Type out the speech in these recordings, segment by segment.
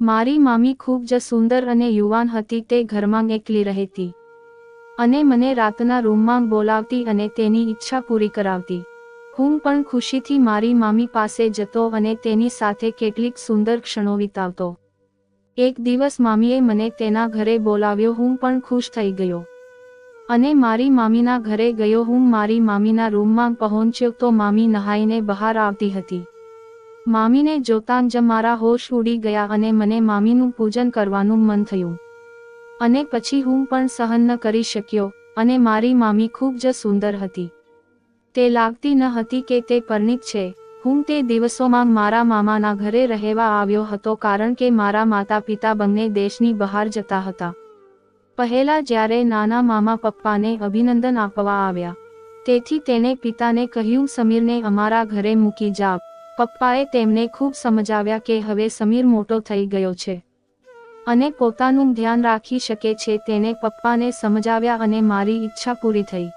મારી મામી ખૂબ જ સુંદર અને યુવાન હતી. તે ઘરમાં એકલી રહેતી અને મને રાતના રૂમમાં બોલાવતી અને તેની ઈચ્છા પૂરી કરાવતી. હું પણ ખુશીથી મારી મામી પાસે જતો અને તેની સાથે કેટલીક સુંદર ક્ષણો વિતાવતો. એક દિવસ મામીએ મને તેના ઘરે બોલાવ્યો. હું પણ ખુશ થઈ ગયો અને મારી મામીના ઘરે ગયો. હું મારી મામીના રૂમમાં પહોંચ્યો તો મામી નહાઈને બહાર આવતી હતી. મામીને જોતાં જ મારા હોશ ઉડી ગયા અને મને મામીનું પૂજન કરવાનું મન થયું. અને પછી હું પણ સહન ન કરી શક્યો અને મારી મામી ખૂબ જ સુંદર હતી. તે લાગતી ન હતી કે તે પરણિત છે. હું તે દિવસોમાં મારા મામાના ઘરે રહેવા આવ્યો હતો કારણ કે મારા માતા પિતા બંને દેશની બહાર જતા હતા. પહેલા જ્યારે નાના મામા પપ્પાને અભિનંદન આપવા આવ્યા તેથી તેણે પિતાને કહ્યું, સમીરને અમારા ઘરે મૂકી જાવ. પપ્પાએ તેમને ખૂબ સમજાવ્યા કે હવે સમીર મોટો થઈ ગયો છે અને પોતાનું ધ્યાન રાખી શકે છે. તેને પપ્પાને સમજાવ્યા અને મારી ઈચ્છા પૂરી થઈ.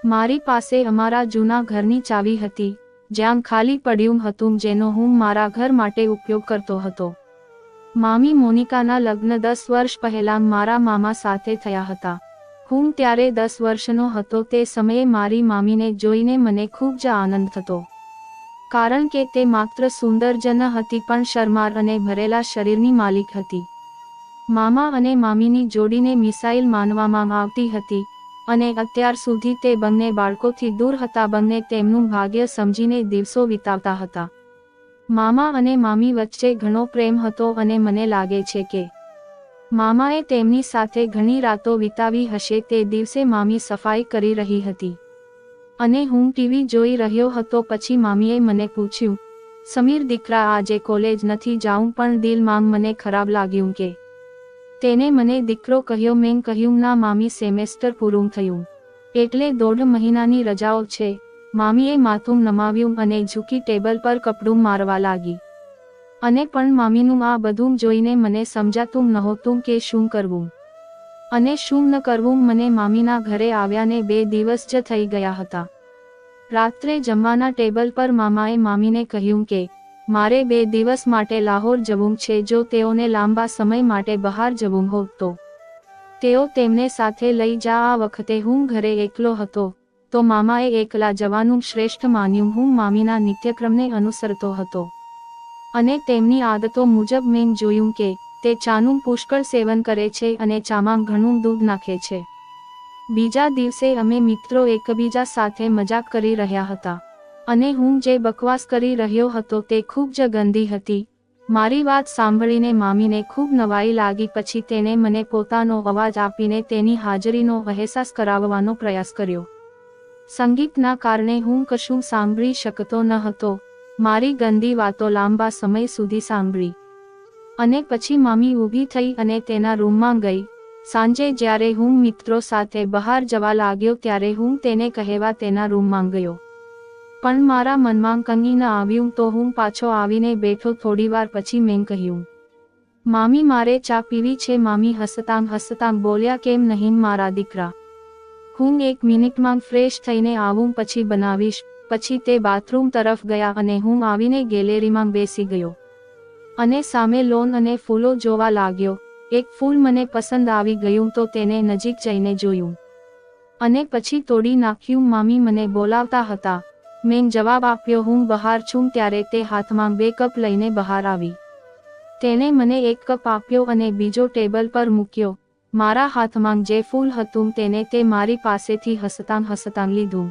મારી પાસે અમારા જૂના ઘરની ચાવી હતી જ્યાં ખાલી પડ્યું હતું જેનો હું મારા ઘર માટે ઉપયોગ કરતો હતો. મામી મોનિકાના લગ્ન 10 વર્ષ પહેલાં મારા મામા સાથે થયા હતા. હું ત્યારે 10 વર્ષનો હતો. તે સમયે મારી મામીને જોઈને મને ખૂબ જ આનંદ થતો કારણ કે તે માત્ર સુંદર જ ન હતી પણ શરમાળ અને ભરેલા શરીરની માલિક હતી. મામા અને મામીની જોડીને મિસાઇલ માનવામાં આવતી હતી અને અત્યાર સુધી તે બંને બાળકોથી દૂર હતા. બંને તેમનું ભાગ્ય સમજીને દિવસો વિતાવતા હતા. મામા અને મામી વચ્ચે ઘણો પ્રેમ હતો અને મને લાગે છે કે મામાએ તેમની સાથે ઘણી રાતો વિતાવી હશે. તે દિવસે મામી સફાઈ કરી રહી હતી અને હું ટીવી જોઈ રહ્યો હતો. પછી મામીએ મને પૂછ્યું, સમીર દીકરા, આજે કોલેજ નથી જાઉં? પણ દિલમાં મને ખરાબ લાગ્યું કે તેને મને દીકરો કહ્યો. મેં કહ્યું, ના મામી, સેમેસ્ટર પૂરું થયું એટલે 1.5 મહિનાની રજાઓ છે. મામીએ માથું નમાવ્યું અને ઝૂકી ટેબલ પર કપડું મારવા લાગી. અને પણ મામીનું આ બધું જોઈને મને સમજાતું નહોતું કે શું કરવું અને શું ન કરવું. મને મામીના ઘરે આવ્યાને 2 દિવસ જ થઈ ગયા હતા. રાત્રે જમવાના ટેબલ પર મામાએ મામીને કહ્યું કે મારે 2 દિવસ માટે લાહોર જવું છે. જો તેઓને લાંબા સમય માટે બહાર જવું હોત તો તેઓ તેમને સાથે લઈ જા. આ વખતે હું ઘરે એકલો હતો તો મામાએ એકલા જવાનું શ્રેષ્ઠ માન્યું. હું મામીના નિત્યક્રમને અનુસરતો હતો અને તેમની આદતો મુજબ મેં જોયું કે તે ચાનું પુષ્કળ સેવન કરે છે અને ચામાં ઘણું દૂધ નાખે છે. બીજા દિવસે અમે મિત્રો એકબીજા સાથે મજાક કરી રહ્યા હતા અને હું જે બકવાસ કરી રહ્યો હતો તે ખૂબ જ ગંદી હતી. મારી વાત સાંભળીને મામીને ખૂબ નવાઈ લાગી. પછી તેણે મને પોતાનો અવાજ આપીને તેની હાજરીનો અહેસાસ કરાવવાનો પ્રયાસ કર્યો. સંગીતના કારણે હું કશું સાંભળી શકતો ન હતો. મારી ગંદી વાતો લાંબા સમય સુધી સાંભળી અને પછી મામી ઊભી થઈ અને તેના રૂમમાં ગઈ. સાંજે જ્યારે હું મિત્રો સાથે બહાર જવા લાગ્યો ત્યારે હું તેને કહેવા તેના રૂમમાં ગયો પણ મારા મનમાં કંઈ ન આવ્યું તો હું પાછો આવીને બેઠો. થોડીવાર પછી મેં કહ્યું, મામી, મારે ચા પીવી છે. મામી હસતાં હસતાં બોલ્યા, કેમ નહીં મારા દીકરા, હું 1 મિનિટમાં ફ્રેશ થઈને આવું, પછી બનાવીશ. પછી તે બાથરૂમ તરફ ગયા અને હું આવીને ગેલેરીમાં બેસી ગયો અને સામે લોન અને ફૂલો જોવા લાગ્યો. એક ફૂલ મને પસંદ આવી ગયું તો તેને નજીક જઈને જોયું અને પછી તોડી નાખ્યું. મામી મને બોલાવતા હતા. મેં જવાબ આપ્યો, હું બહાર છું. ત્યારે તે હાથમાં 2 કપ લઈને બહાર આવી. તેણે મને 1 કપ આપ્યો અને બીજો ટેબલ પર મૂક્યો. મારા હાથમાં જે ફૂલ હતું તેને તે મારી પાસેથી હસતાં હસતાં લીધું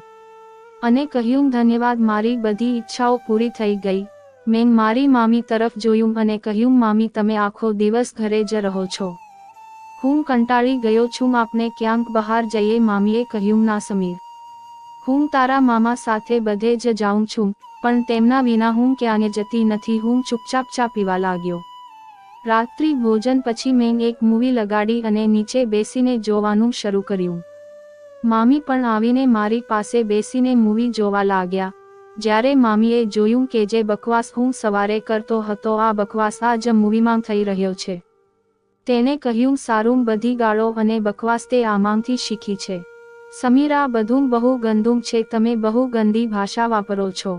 અને કહ્યું, ધન્યવાદ, મારી બધી ઈચ્છાઓ પૂરી થઈ ગઈ. મેં મારી મામી તરફ જોયું અને કહ્યું, મામી, તમે આખો દિવસ ઘરે જ રહો છો? હું કંટાળી ગયો છું. આપણે ક્યાંક બહાર જઈએ? મામીએ કહ્યું, ના સમીર, હું તારા મામા સાથે બધે જ જાઉં છું પણ તેમના વિના હું ક્યાંય જતી નથી. હું ચૂપચાપ ચા પીવા લાગ્યો. રાત્રિ ભોજન પછી મેં એક મૂવી લગાડી અને નીચે બેસીને જોવાનું શરૂ કર્યું. મામી પણ આવીને મારી પાસે બેસીને મૂવી જોવા લાગ્યા. જ્યારે મામીએ જોયું કે જે બકવાસ હું સવારે કરતો હતો આ બકવાસ આ જ મૂવીમાં થઈ રહ્યો છે, તેણે કહ્યું, સારું, બધી ગાળો અને બકવાસ તે આમાંથી શીખી છે. સમીર, આ બધું બહુ ગંદું છે. તમે બહુ ગંદી ભાષા વાપરો છો.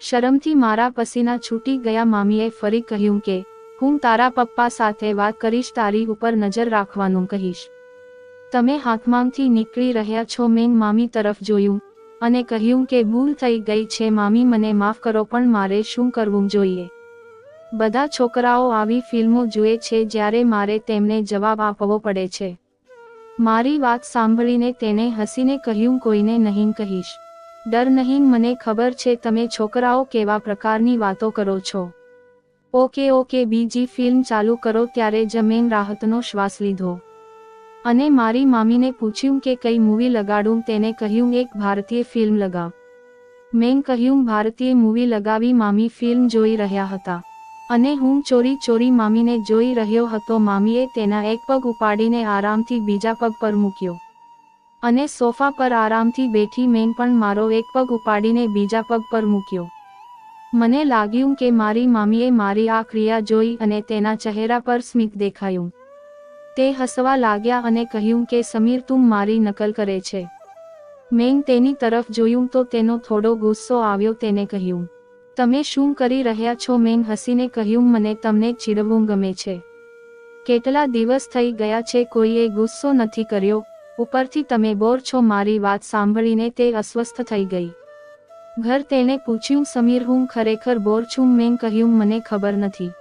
શરમથી મારા પસીના છૂટી ગયા. મામીએ ફરી કહ્યું કે હું તારા પપ્પા સાથે વાત કરીશ, તારી ઉપર નજર રાખવાનું કહીશ. તમે હાથમાંથી નીકળી રહ્યા છો. મેં મામી તરફ જોયું અને કહ્યું કે ભૂલ થઈ ગઈ છે મામી, મને માફ કરો, પણ મારે શું કરવું જોઈએ? બધા છોકરાઓ આવી ફિલ્મો જુએ છે જ્યારે મારે તેમને જવાબ આપવો પડે છે. મારી વાત સાંભળીને તેણે હસીને કહ્યું, કોઈને નહીં કહીશ. ડર નહીં, મને ખબર છે તમે છોકરાઓ કેવા પ્રકારની વાતો કરો છો. ઓકે ઓકે, બીજી ફિલ્મ ચાલુ કરો. ત્યારે જ મેં રાહતનો શ્વાસ લીધો અને મારી મામીને પૂછ્યું કે કઈ મૂવી લગાડું. તેને કહ્યું એક ભારતીય ફિલ્મ લગાવ. મેં કહ્યું ભારતીય મૂવી લગાવી. મામી ફિલ્મ જોઈ રહ્યા હતા અને હું ચોરી ચોરી મામીને જોઈ રહ્યો હતો. મામીએ તેના એક પગ ઉપાડીને આરામથી બીજા પગ પર મૂક્યો અને સોફા પર આરામથી બેઠી. મેં પણ મારો એક પગ ઉપાડીને બીજા પગ પર મૂક્યો. મને લાગ્યું કે મારી મામીએ મારી આ ક્રિયા જોઈ અને તેના ચહેરા પર સ્મિત દેખાયું. તે હસવા લાગ્યા અને કહ્યું કે સમીર, તું મારી નકલ કરે છે. મેં તેની તરફ જોયું તો તેનો થોડો ગુસ્સો આવ્યો. તેને કહ્યું, તમે શું કરી રહ્યા છો? મેં હસીને કહ્યું, મને તમને ચીડવવું ગમે છે. કેટલા દિવસ થઈ ગયા છે કોઈએ ગુસ્સો નથી કર્યો, ઉપરથી તમે બોર છો. મારી વાત સાંભળીને તે અસ્વસ્થ થઈ ગઈ. ઘર તેણે પૂછ્યું, સમીર, હું ખરેખર બોર છું? મેં કહ્યું, મને ખબર નથી,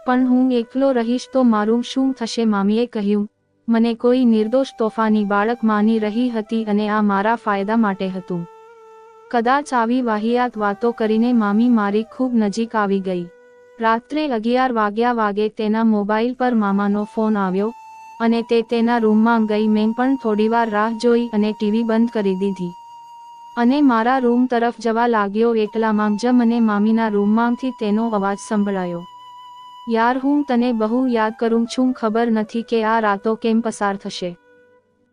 પણ હું એકલો રહીશ તો મારું શું થશે? મામીએ કહ્યું, મને કોઈ નિર્દોષ તોફાની બાળક માની રહી હતી અને આ મારા ફાયદા માટે હતું. કદાચ આવી વાહિયાત વાતો કરીને મામી મારી ખૂબ નજીક આવી ગઈ. રાત્રે 11 વાગે તેના મોબાઈલ પર મામાનો ફોન આવ્યો અને તે તેના રૂમમાં ગઈ. મેં પણ થોડીવાર રાહ જોઈ અને ટીવી બંધ કરી દીધી અને મારા રૂમ તરફ જવા લાગ્યો. એટલામાં જ મને મામીના રૂમમાંથી તેનો અવાજ સંભળાયો, યાર, હું તને બહુ યાદ કરું છું. ખબર નથી કે આ રાતો કેમ પસાર થશે.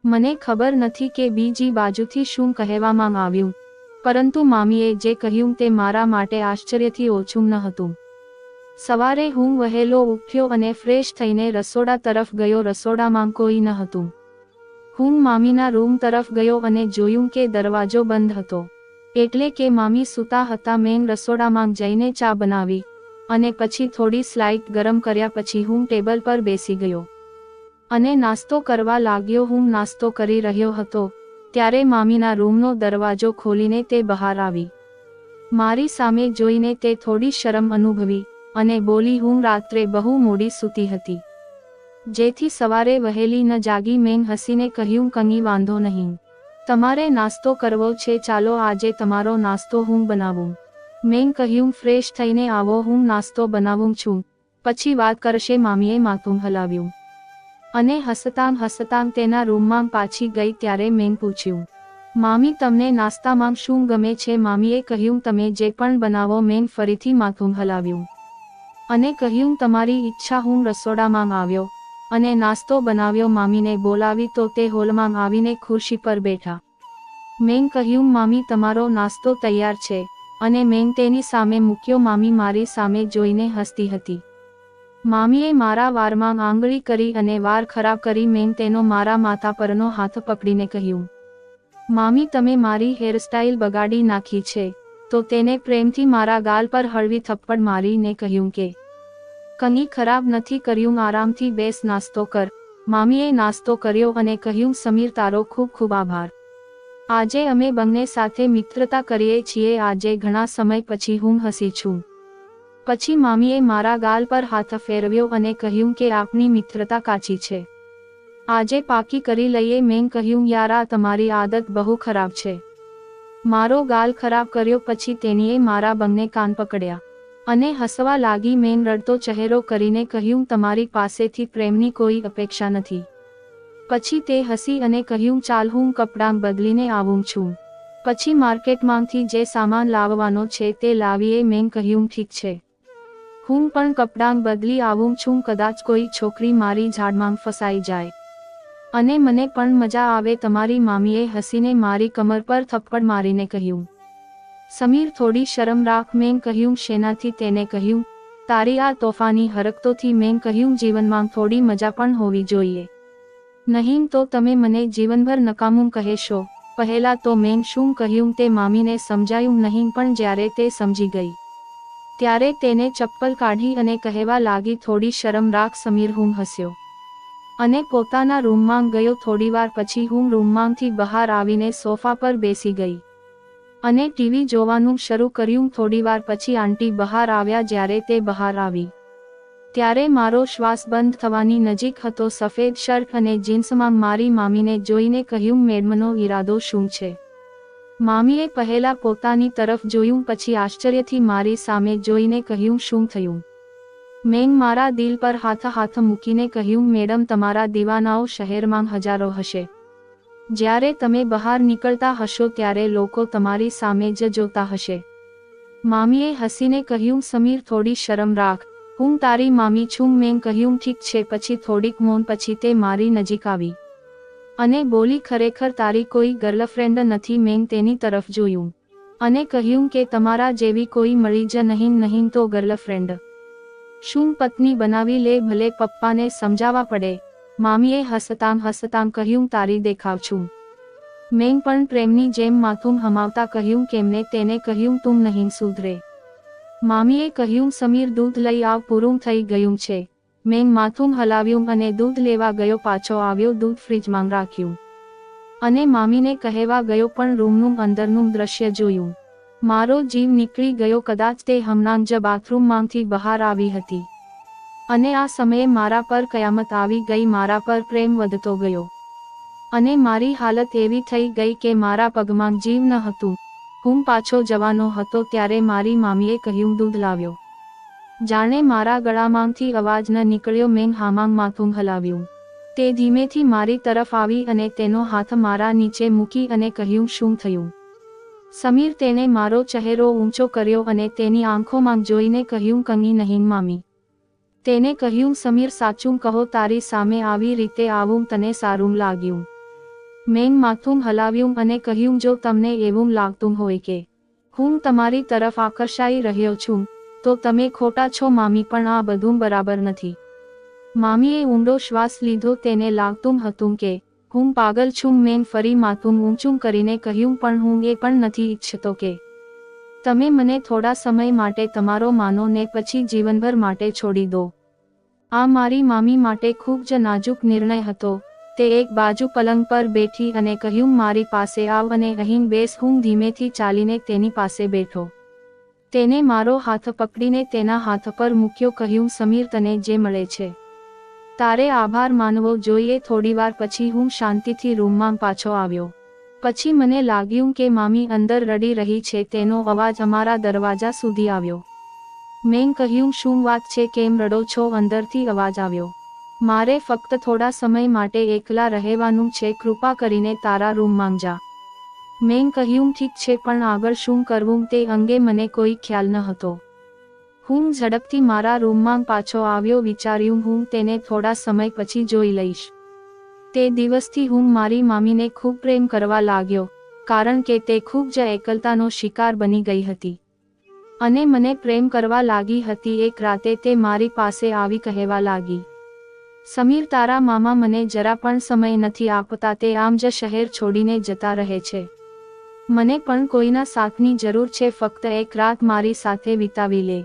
મને ખબર નથી કે બીજી બાજુથી શું કહેવામાં આવ્યું, પરંતુ મામીએ જે કહ્યું તે મારા માટે આશ્ચર્યથી ઓછું ન હતું. સવારે હું વહેલો ઉઠ્યો અને ફ્રેશ થઈને રસોડા તરફ ગયો. રસોડામાં કોઈ ન હતું. હું મામીના રૂમ તરફ ગયો અને જોયું કે દરવાજો બંધ હતો, એટલે કે મામી સૂતા હતા. મેં રસોડામાં જઈને ચા બનાવી અને પછી થોડી સ્લાઇટ ગરમ કર્યા. પછી હું ટેબલ પર બેસી ગયો અને નાસ્તો કરવા લાગ્યો. હું નાસ્તો કરી રહ્યો હતો ત્યારે મામીના રૂમનો દરવાજો ખોલીને તે બહાર આવી. મારી સામે જોઈને તે થોડી શરમ અનુભવી અને બોલી, હું રાત્રે બહુ મોડી સૂતી હતી, જેથી સવારે વહેલી ન જાગી. મેં હસીને કહ્યું, કંઈ વાંધો નહીં, તમારે નાસ્તો કરવો છે, ચાલો આજે તમારો નાસ્તો હું બનાવું. મેં કહ્યું, ફ્રેશ થઈને આવો, હું નાસ્તો બનાવું છું, પછી વાત કરશે. મામીએ માથું હલાવ્યું અને હસતાં હસતાં તેના રૂમમાં પાછી ગઈ. ત્યારે મેં પૂછ્યું, મામી, તમને નાસ્તામાં શું ગમે છે? મામીએ કહ્યું, તમે જે પણ બનાવો. મેં ફરીથી માથું હલાવ્યું અને કહ્યું, તમારી ઈચ્છા. હું રસોડામાં આવ્યો અને નાસ્તો બનાવ્યો. મામીને બોલાવી તો તે હોલમાં આવીને ખુરશી પર બેઠા. મેં કહ્યું, મામી, તમારો નાસ્તો તૈયાર છે, અને મેં તેની સામે મૂક્યો. મામી મારી સામે જોઈને હસતી હતી. મામીએ મારા વારમાં આંગળી કરી અને વાર ખરાબ કરી. મેં તેનો મારા માથા પરનો હાથ પકડીને કહ્યું, મામી, તમે મારી હેરસ્ટાઇલ બગાડી નાખી છે. તો તેને પ્રેમથી મારા ગાલ પર હળવી થપ્પડ મારીને કહ્યું કે કંઈ ખરાબ નથી કર્યું, આરામથી બેસ, નાસ્તો કર. મામીએ નાસ્તો કર્યો અને કહ્યું, સમીર, તારો ખૂબ ખૂબ આભાર. આજે અમે બંને સાથે મિત્રતા કરીએ છીએ. આજે ઘણા સમય પછી હું હસી છું. પછી મામીએ મારા ગાલ પર હાથ ફેરવ્યો અને કહ્યું કે આપણી મિત્રતા કાચી છે, આજે પાકી કરી લઈએ. મેં કહ્યું, યાર, આ તમારી આદત બહુ ખરાબ છે. મારો ગાલ ખરાબ કર્યો. પછી તેણીએ મારા બંને કાન પકડ્યા અને હસવા લાગી. મેં રડતો ચહેરો કરીને કહ્યું, તમારી પાસેથી પ્રેમની કોઈ અપેક્ષા નથી. પછી તે હસી અને કહ્યું, ચાલ, હું કપડાં બદલીને આવું છું, પછી માર્કેટમાંથી જે સામાન લાવવાનો છે તે લાવીએ. મેં કહ્યું, ઠીક છે, હું પણ કપડાં બદલી આવું છું. કદાચ કોઈ છોકરી મારી ઝાડમાં ફસાઈ જાય અને મને પણ મજા આવે. તમારી મામીએ હસીને મારી કમર પર થપ્પડ મારીને કહ્યું, સમીર, થોડી શરમ રાખ. મેં કહ્યું, શેનાથી? તેને કહ્યું, તારી આ તોફાની હરકતોથી. મેં કહ્યું, જીવનમાં થોડી મજા પણ હોવી જોઈએ, નહીં તો તમે મને જીવનભર નકામું કહેશો. પહેલા તો મેં શું કહ્યું તે મામીને સમજાયું નહીં, પણ જ્યારે તે સમજી ગઈ ત્યારે તેને ચપ્પલ કાઢી અને કહેવા લાગી, થોડી શરમ રાખ સમીર. હું હસ્યો અને પોતાના રૂમમાં ગયો. થોડીવાર પછી હું રૂમમાંથી બહાર આવીને સોફા પર બેસી ગઈ અને ટીવી જોવાનું શરૂ કર્યું. થોડીવાર પછી આંટી બહાર આવ્યા. જ્યારે તે બહાર આવી ત્યારે મારો શ્વાસ બંધ થવાની નજીક હતો. સફેદ શર્ટ અને જીન્સમાં મારી મામીને જોઈને કહ્યું, મેડમનો ઈરાદો શું છે? મામીએ પહેલા પોતાની તરફ જોયું, પછી આશ્ચર્યથી મારી સામે જોઈને કહ્યું, શું થયું? મેં મારા દિલ પર હાથ મૂકીને કહ્યું, મેડમ, તમારા દીવાનાઓ શહેરમાં હજારો હશે. જ્યારે તમે બહાર નીકળતા હશો ત્યારે લોકો તમારી સામે જ જોતા હશે. મામીએ હસીને કહ્યું, સમીર, થોડી શરમ રાખ. હું તારી મામી છું. મેં કહ્યું, ઠીક છે. પછી થોડીક મૌન પછી તે મારી નજીક આવી અને બોલી, ખરેખર તારી કોઈ ગર્લફ્રેન્ડ નથી? મેં તેની તરફ જોયું અને કહ્યું કે તમારા જેવી કોઈ મળી જ નહીં તો ગર્લફ્રેન્ડ શું પત્ની બનાવી લે, ભલે પપ્પાને સમજાવવા પડે. મામીએ હસતાં કહ્યું, તારી દેખાવ છું. મેં પણ પ્રેમની જેમ માથું હમાવતા કહ્યું, કેમને? તેને કહ્યું, તું નહીં સુધરે. મામીએ કહ્યું, સમીર, દૂધ લઈ આવ, પૂરું થઈ ગયું છે. મેં માથું હલાવ્યું અને દૂધ લેવા ગયો. પાછો આવ્યો, દૂધ ફ્રીજમાં રાખ્યું અને મામીને કહેવા ગયો, પણ રૂમનું અંદરનું દ્રશ્ય જોયું. મારો જીવ નીકળી ગયો. કદાચ તે હમણાં જ બાથરૂમમાંથી બહાર આવી હતી અને આ સમયે મારા પર કયામત આવી ગઈ. મારા પર પ્રેમ વધતો ગયો અને મારી હાલત એવી થઈ ગઈ કે મારા પગમાં જીવ ન હતું. હું પાછો જવાનો હતો ત્યારે મારી મામીએ કહ્યું, દૂધ લાવ્યો. જાણે મારા ગળામાંથી અવાજ ન નીકળ્યો. મેં હામાં માથું હલાવ્યું. તે ધીમેથી મારી તરફ આવી અને તેનો હાથ મારા નીચે મૂકી અને કહ્યું, શું થયું? સમીર. તેને મારો ચહેરો ઊંચો કર્યો અને તેની આંખોમાં જોઈને કહ્યું, કંઈ નહીં મામી. તેને કહ્યું, સમીર, સાચું કહો, તારી સામે આવી રીતે આવું તને સારું લાગ્યું? મેં માથું હલાવ્યું અને કહ્યું, જો તમને એવું લાગતું હોય કે હું તમારી તરફ આકર્ષાઈ રહ્યો છું તો તમે ખોટા છો મામી. પણ આ બધું બરાબર નથી. મામીએ ઊંડો શ્વાસ લીધો. તેને લાગતું હતું કે હું પાગલ છું. મેં ફરી માથું ઊંચું કરીને કહ્યું, પણ હું એ પણ નથી ઈચ્છતો કે તમે મને થોડા સમય માટે તમારો માનો ને પછી જીવનભર માટે છોડી દો. આ મારી મામી માટે ખૂબ જ નાજુક નિર્ણય હતો. તે એક બાજુ પલંગ પર બેઠી અને કહ્યું, મારી પાસે આવ અને અહીં બેસ. હું ધીમેથી ચાલીને તેની પાસે બેઠો. તેને મારો હાથ પકડીને તેના હાથ પર મૂક્યો. કહ્યું, સમીર, તને જે મળે છે તારે આભાર માનવો જોઈએ. થોડીવાર પછી હું શાંતિથી રૂમમાં પાછો આવ્યો. પછી મને લાગ્યું કે મામી અંદર રડી રહી છે. તેનો અવાજ અમારા દરવાજા સુધી આવ્યો. મેં કહ્યું, શું વાત છે? કેમ રડો છો? અંદરથી અવાજ આવ્યો, મારે ફક્ત થોડા સમય માટે એકલા રહેવાનું છે. કૃપા કરીને તારા રૂમમાં જા. મેં કહ્યું, ઠીક છે, પણ આગળ શું કરવું તે અંગે મને કોઈ ખ્યાલ ન હતો. હું ઝડપથી મારા રૂમમાં પાછો આવ્યો. વિચાર્યું, હું તેને થોડા સમય પછી જોઈ લઈશ. તે દિવસથી હું મારી મામીને ખૂબ પ્રેમ કરવા લાગ્યો, કારણ કે તે ખૂબ જ એકલતાનો શિકાર બની ગઈ હતી અને મને પ્રેમ કરવા લાગી હતી. એક રાતે તે મારી પાસે આવી કહેવા લાગી, સમીર, તારા મામા મને જરા પણ સમય નથી આપતા. તે આમ જ શહેર છોડીને જતા રહે છે. મને પણ કોઈના સાથની જરૂર છે. ફક્ત એક રાત મારી સાથે વિતાવી લે.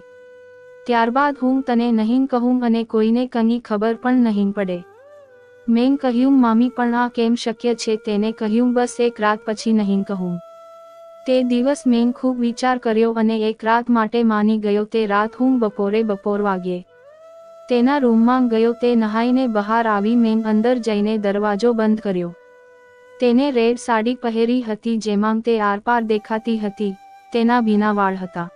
ત્યારબાદ હું તને નહીં કહું અને કોઈને કંઈ ખબર પણ નહીં પડે. મેં કહ્યું, મામી, પણ આ કેમ શક્ય છે? તેને કહ્યું, બસ એક રાત પછી નહીં કહું. તે દિવસ મેં ખૂબ વિચાર કર્યો અને એક રાત માટે માની ગયો. તે રાત હું બપોર વાગ્યે તેના રૂમમાં ગયો. તે નહાઈને બહાર આવી. મેં અંદર જઈને દરવાજો બંધ કર્યો. તેને રેડ સાડી પહેરી હતી જેમાં તે આરપાર દેખાતી હતી. તેના ભીના વાળ હતા.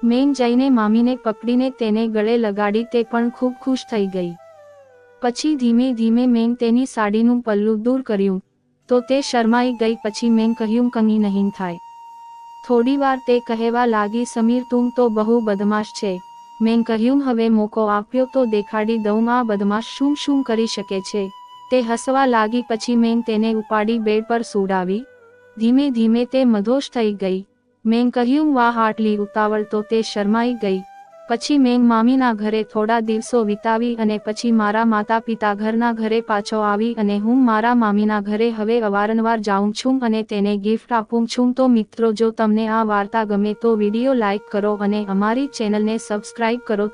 મેં જઈને મામીને પકડીને તેને ગળે લગાડી. તે પણ ખૂબ ખુશ થઈ ગઈ. પછી ધીમે ધીમે મેં તેની સાડીનું પલ્લું દૂર કર્યું તો તે શરમાઈ ગઈ. પછી મેં કહ્યું, કંઈ નહીં થાય. થોડીવાર તે કહેવા લાગી, સમીર, તું તો બહુ બદમાશ છે. મેં કહ્યું, હવે મોકો આપ્યો તો દેખાડી દઉં આ બદમાશ શું કરી શકે છે. તે હસવા લાગી. પછી મેં તેને ઉપાડી બેડ પર સુડાવી. ધીમે ધીમે તે મધોશ થઈ ગઈ. મેં કહ્યું, વાહ, આટલી ઉતાવળ? તો તે શરમાઈ ગઈ. પછી મેં મામીના ઘરે થોડા દિવસો વિતાવી અને પછી મારા માતા પિતા ઘરના ઘરે પાછો આવી અને હું મારા મામીના ઘરે હવે અવારનવાર જાઉં છું અને તેને ગિફ્ટ આપું છું। તો મિત્રો, જો તમને આ વાર્તા ગમે તો વિડીયો લાઈક કરો અને અમારી ચેનલને સબસ્ક્રાઇબ કરો।